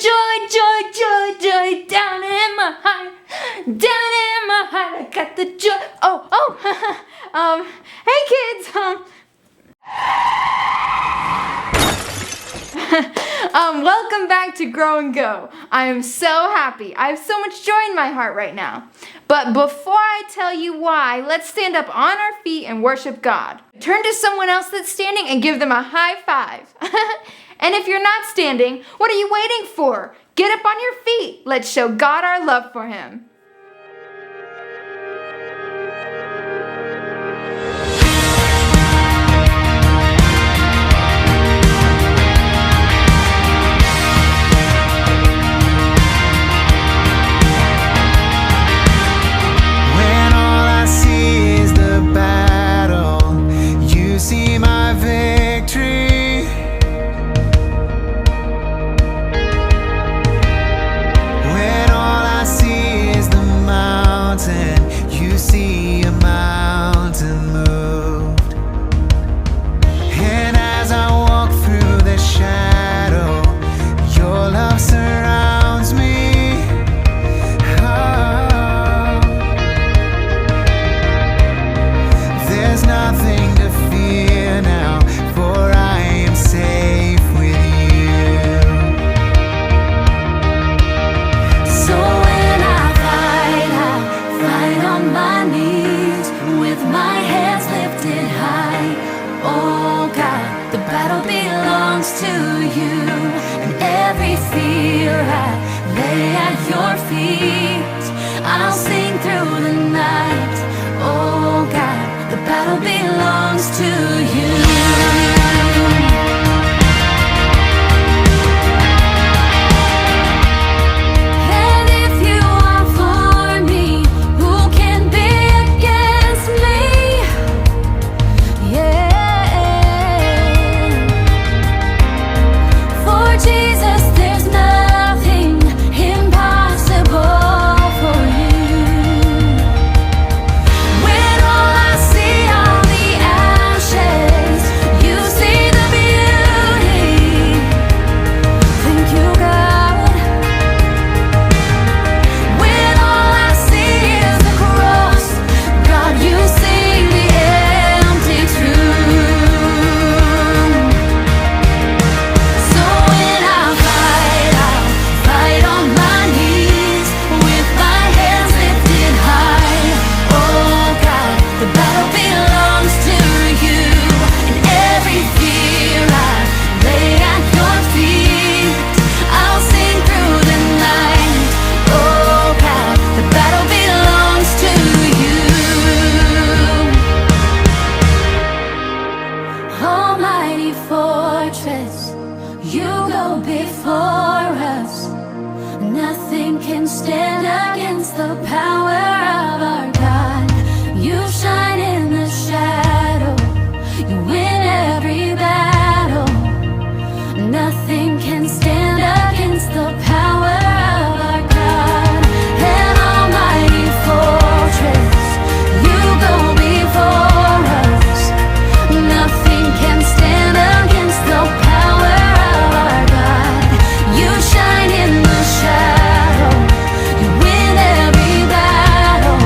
joy, joy, joy, joy, down in my heart, down in my heart, I got the joy. Hey kids, welcome back to Grow and Go. I am so happy. I have so much joy in my heart right now. But before I tell you why, let's stand up on our feet and worship God. Turn to someone else that's standing and give them a high five. And if you're not standing, what are you waiting for? Get up on your feet. Let's show God our love for Him. To you, and every fear I lay at your feet. I'll sing through the night. Oh God, the battle belongs to you. Nothing can stand against the power of our God. You shine in the shadow, you win every battle. Nothing can stand against the power of our God. An almighty fortress, you go before us. Nothing can stand against the power of our God. You shine in the shadow, you win every battle.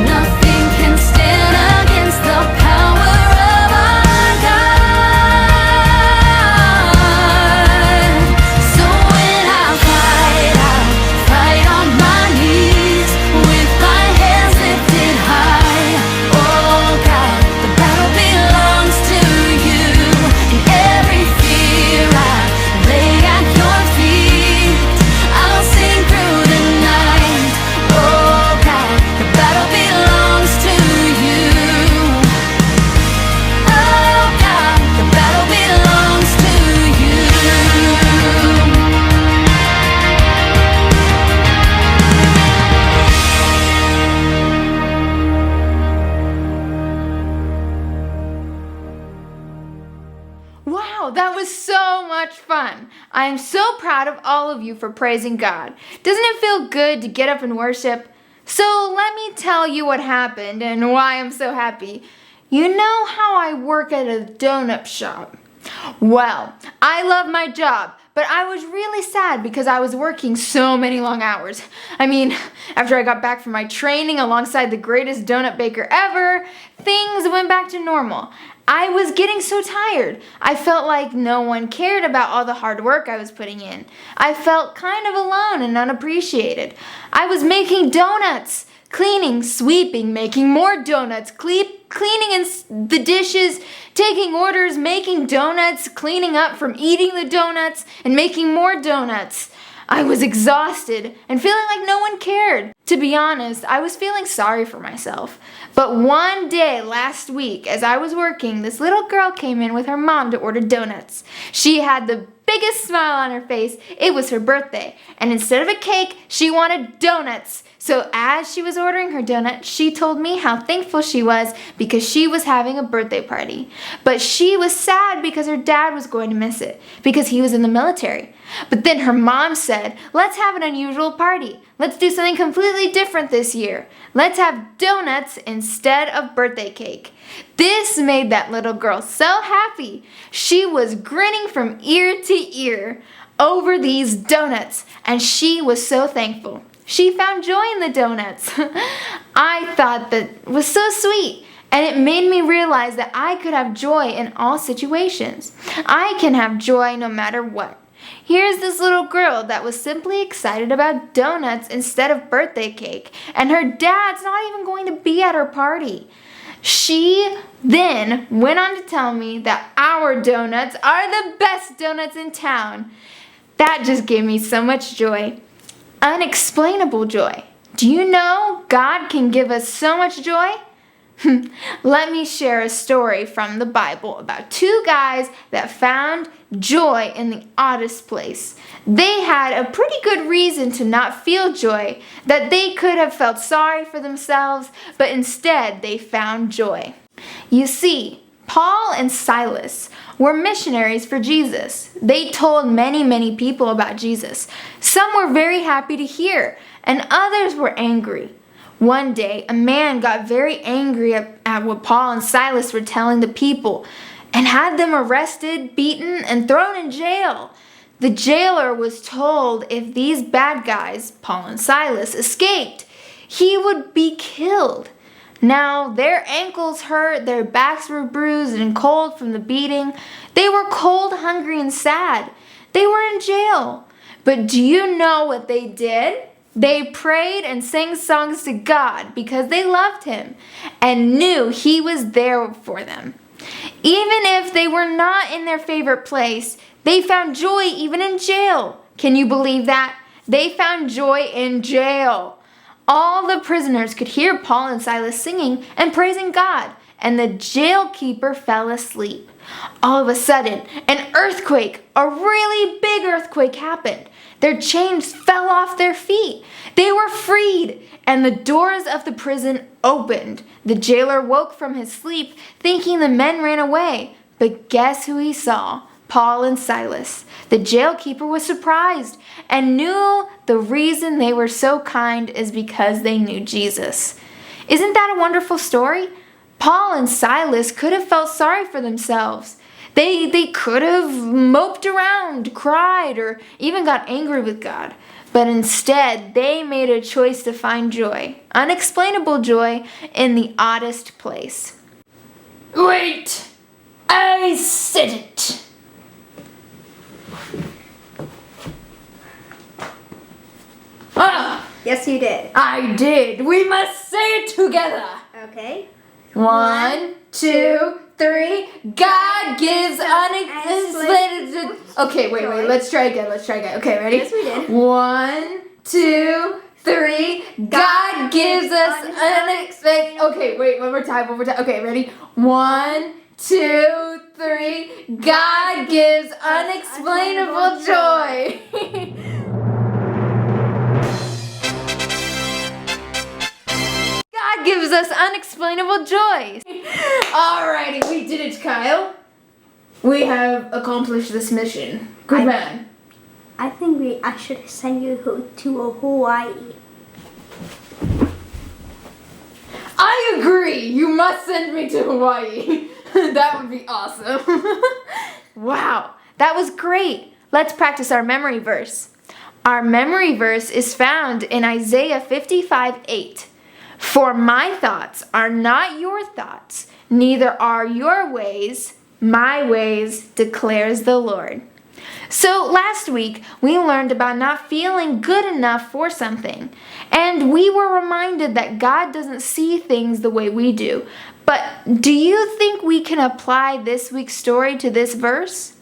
Nothing can stand against the power of our God. So when I fight on my knees with my hands lifted high. Oh God, the battle belongs to you. And every fear I lay at your feet. I'll sing through the night. Oh God, the battle belongs to you. Oh God, the battle belongs to you. Wow, that was so much fun. I am so proud of all of you for praising God. Doesn't it feel good to get up and worship? So let me tell you what happened and why I'm so happy. You know how I work at a donut shop? Well, I love my job, but but I was really sad because I was working so many long hours. I mean, after I got back from my training alongside the greatest donut baker ever, things went back to normal. I was getting so tired. I felt like no one cared about all the hard work I was putting in. I felt kind of alone and unappreciated. I was making donuts, cleaning, sweeping, making more donuts, cleaning the dishes, taking orders, making donuts, cleaning up from eating the donuts, and making more donuts. I was exhausted and feeling like no one cared. To be honest, I was feeling sorry for myself. But one day last week, as I was working, this little girl came in with her mom to order donuts. She had the biggest smile on her face. It was her birthday, and instead of a cake, she wanted donuts. So as she was ordering her donut, she told me how thankful she was because she was having a birthday party. But she was sad because her dad was going to miss it because he was in the military. But then her mom said, let's have an unusual party. Let's do something completely different this year. Let's have donuts instead of birthday cake. This made that little girl so happy. She was grinning from ear to ear over these donuts, and she was so thankful. She found joy in the donuts. I thought that was so sweet, and it made me realize that I could have joy in all situations. I can have joy no matter what. Here's this little girl that was simply excited about donuts instead of birthday cake, and her dad's not even going to be at her party. She then went on to tell me that our donuts are the best donuts in town. That just gave me so much joy. Unexplainable joy. Do you know God can give us so much joy? Let me share a story from the Bible about two guys that found joy in the oddest place. They had a pretty good reason to not feel joy, that they could have felt sorry for themselves, but instead they found joy. You see, Paul and Silas were missionaries for Jesus. They told many people about Jesus. Some were very happy to hear, and others were angry. One day, a man got very angry at what Paul and Silas were telling the people and had them arrested, beaten, and thrown in jail. The jailer was told if these bad guys, Paul and Silas, escaped, he would be killed. Now, their ankles hurt, their backs were bruised and cold from the beating. They were cold, hungry, and sad. They were in jail. But do you know what they did? They prayed and sang songs to God because they loved Him and knew He was there for them. Even if they were not in their favorite place, they found joy even in jail. Can you believe that? They found joy in jail. All the prisoners could hear Paul and Silas singing and praising God, and the jailkeeper fell asleep. All of a sudden, an earthquake, a really big earthquake happened. Their chains fell off their feet. They were freed, and the doors of the prison opened. The jailer woke from his sleep, thinking the men ran away. But guess who he saw? Paul and Silas. The jailkeeper was surprised and knew the reason they were so kind is because they knew Jesus. Isn't that a wonderful story? Paul and Silas could have felt sorry for themselves. They could have moped around, cried, or even got angry with God. But instead, they made a choice to find joy, unexplainable joy, in the oddest place. Wait! I said it! Yes, you did. I did. We must say it together. Okay. 1, 2, 3. God gives unexplainable. Okay, wait. Let's try again. Okay, ready? Yes, we did. 1, 2, 3. God gives us unexplainable. Okay, wait. One more time. Okay, ready? 1, 2, 3. God gives unexplainable joy. God gives us unexplainable joy. Alrighty, we did it, Kyle. We have accomplished this mission. Good man. I think I should send you to Hawaii. I agree. You must send me to Hawaii. That would be awesome. Wow, that was great. let's practice our memory verse. Our memory verse is found in Isaiah 55:8. For my thoughts are not your thoughts, neither are your ways my ways, declares the Lord. So last week, we learned about not feeling good enough for something. And we were reminded that God doesn't see things the way we do. But do you think we can apply this week's story to this verse?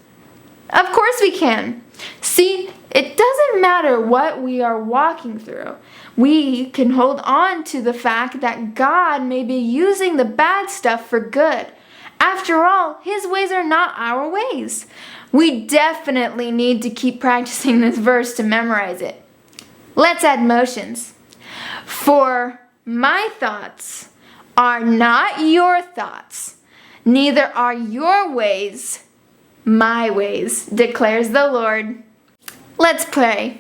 Of course we can. See, it doesn't matter what we are walking through. We can hold on to the fact that God may be using the bad stuff for good. After all, His ways are not our ways. We definitely need to keep practicing this verse to memorize it. Let's add motions. For my thoughts are not your thoughts, neither are your ways my ways, declares the Lord. Let's pray.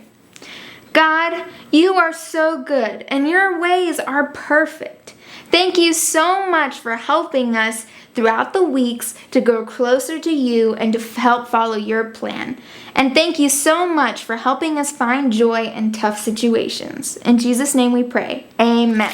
God, you are so good and your ways are perfect. Thank you so much for helping us throughout the weeks to grow closer to you and to help follow your plan. And thank you so much for helping us find joy in tough situations. In Jesus' name we pray. Amen.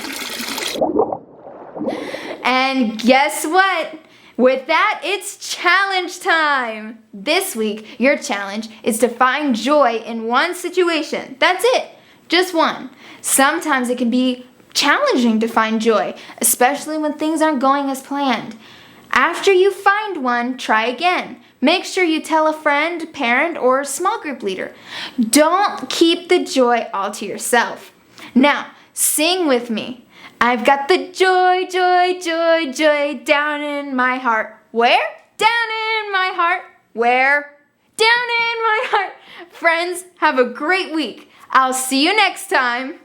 And guess what? With that, it's challenge time. This week, your challenge is to find joy in one situation. That's it. Just one. Sometimes it can be challenging to find joy, especially when things aren't going as planned. After you find one, try again. Make sure you tell a friend, parent, or small group leader. Don't keep the joy all to yourself. Now, sing with me. I've got the joy, joy, joy, joy down in my heart. Where? Down in my heart. Where? Down in my heart. Friends, have a great week. I'll see you next time.